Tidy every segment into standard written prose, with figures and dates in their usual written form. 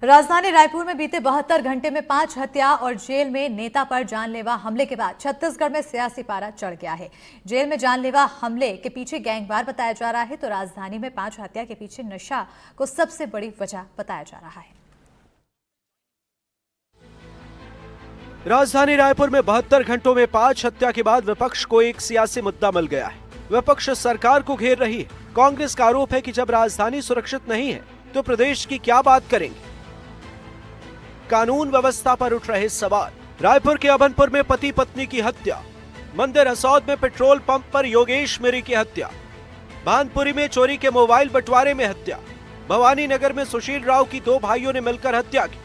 राजधानी रायपुर में बीते 72 घंटे में 5 हत्या और जेल में नेता पर जानलेवा हमले के बाद छत्तीसगढ़ में सियासी पारा चढ़ गया है। जेल में जानलेवा हमले के पीछे गैंगवार बताया जा रहा है, तो राजधानी में 5 हत्या के पीछे नशा को सबसे बड़ी वजह बताया जा रहा है। राजधानी रायपुर में 72 घंटों में 5 हत्या के बाद विपक्ष को एक सियासी मुद्दा मिल गया है। विपक्ष सरकार को घेर रही है। कांग्रेस का आरोप है कि जब राजधानी सुरक्षित नहीं है तो प्रदेश की क्या बात करेंगे। कानून व्यवस्था पर उठ रहे सवाल। रायपुर के अभनपुर में पति पत्नी की हत्या, मंदिर हसौद में पेट्रोल पंप पर योगेश मेरी की हत्या, भानपुरी में चोरी के मोबाइल बंटवारे में हत्या, भवानी नगर में सुशील राव की 2 भाइयों ने मिलकर हत्या की,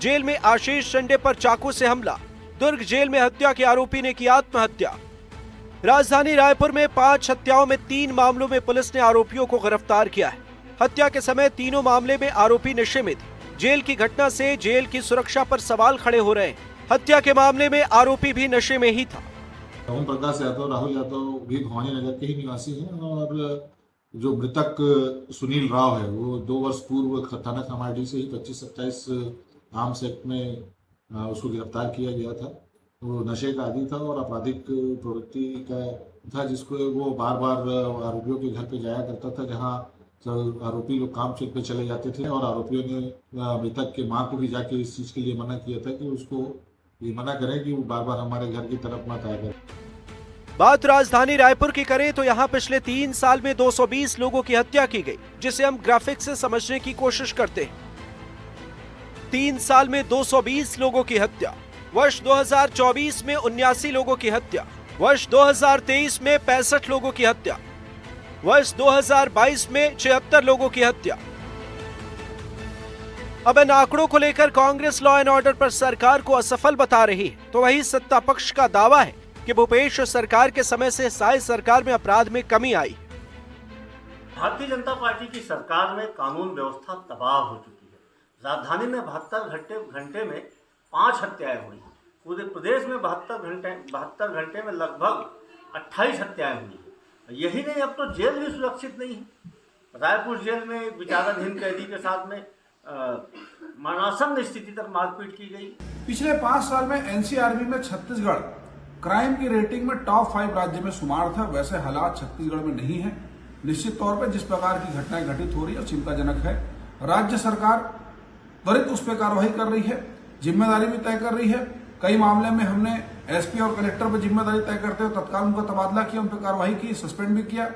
जेल में आशीष चंडे पर चाकू से हमला, दुर्ग जेल में हत्या के आरोपी ने की आत्महत्या। राजधानी रायपुर में 5 हत्याओं में 3 मामलों में पुलिस ने आरोपियों को गिरफ्तार किया है। हत्या के समय तीनों मामले में आरोपी नशे में थे। जेल की घटना से जेल की सुरक्षा पर सवाल खड़े हो रहे हैं। हत्या के मामले में आरोपी भी नशे में ही था। ओम प्रकाश यादव, राहुल यादव भी भवानी नगर के ही निवासी हैं और जो मृतक सुनील राव है वो 2 वर्ष पूर्व थाना खमाड़ी से ही 25-27 आर्म्स एक्ट में उसको गिरफ्तार किया गया था। वो नशे का आदी था और आपराधिक प्रवृत्ति का था, जिसको वो बार बार आरोपियों के घर पे जाया करता था, जहाँ आरोपी लोग काम पे चले जाते थे और आरोपियों ने मृतक के मां को भी जाके इस चीज के लिए मना किया था कि उसको ये मना करें कि वो बार बार हमारे घर की तरफ मत आया करें। बात राजधानी रायपुर की करें तो यहाँ पिछले 3 साल में 220 लोगों की हत्या की गई, जिसे हम ग्राफिक्स से समझने की कोशिश करते हैं। 3 साल में 220 लोगों की हत्या, वर्ष 2024 में 79 लोगों की हत्या, वर्ष 2023 में 65 लोगों की हत्या, वर्ष 2022 में 76 लोगों की हत्या। अब इन आंकड़ों को लेकर कांग्रेस लॉ एंड ऑर्डर पर सरकार को असफल बता रही है, तो वही सत्ता पक्ष का दावा है कि भूपेश सरकार के समय से साय सरकार में अपराध में कमी आई। भारतीय जनता पार्टी की सरकार में कानून व्यवस्था तबाह हो चुकी है। राजधानी में 72 घंटे में 5 हत्याएं हुई। पूरे प्रदेश में 72 घंटे में लगभग 28 हत्याएं हुई। यही नहीं, अब तो जेल भी सुरक्षित नहीं है। रायपुर जेल में विचाराधीन कैदी के साथ में मरणासन्न स्थिति तक मारपीट की गई। पिछले 5 साल में एनसीआरबी में छत्तीसगढ़ क्राइम की रेटिंग में टॉप 5 राज्य में शुमार था। वैसे हालात छत्तीसगढ़ में नहीं है। निश्चित तौर पर जिस प्रकार की घटनाएं घटित हो रही है चिंताजनक है। राज्य सरकार त्वरित उस पर कार्रवाई कर रही है, जिम्मेदारी भी तय कर रही है। कई मामले में हमने एसपी और कलेक्टर पर जिम्मेदारी तय करते हुए तत्काल उनका तबादला किया, उन पर कार्रवाई की, सस्पेंड भी किया।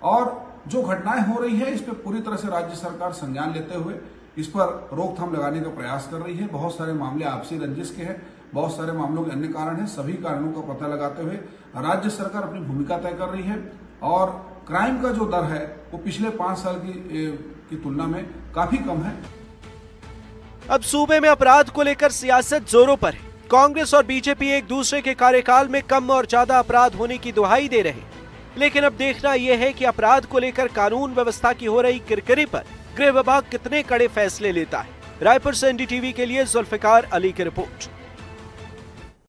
और जो घटनाएं हो रही है इस पर पूरी तरह से राज्य सरकार संज्ञान लेते हुए इस पर रोकथाम लगाने का प्रयास कर रही है। बहुत सारे मामले आपसी रंजिश के हैं, बहुत सारे मामलों के अन्य कारण हैं। सभी कारणों का पता लगाते हुए राज्य सरकार अपनी भूमिका तय कर रही है और क्राइम का जो दर है वो पिछले 5 साल की तुलना में काफी कम है। अब सूबे में अपराध को लेकर सियासत जोरों पर है। कांग्रेस और बीजेपी एक दूसरे के कार्यकाल में कम और ज्यादा अपराध होने की दुहाई दे रहे, लेकिन अब देखना यह है कि अपराध को लेकर कानून व्यवस्था की हो रही किरकिरी पर गृह विभाग कितने कड़े फैसले लेता है। रायपुर से एनडीटीवी के लिए जुल्फिकार अली की रिपोर्ट।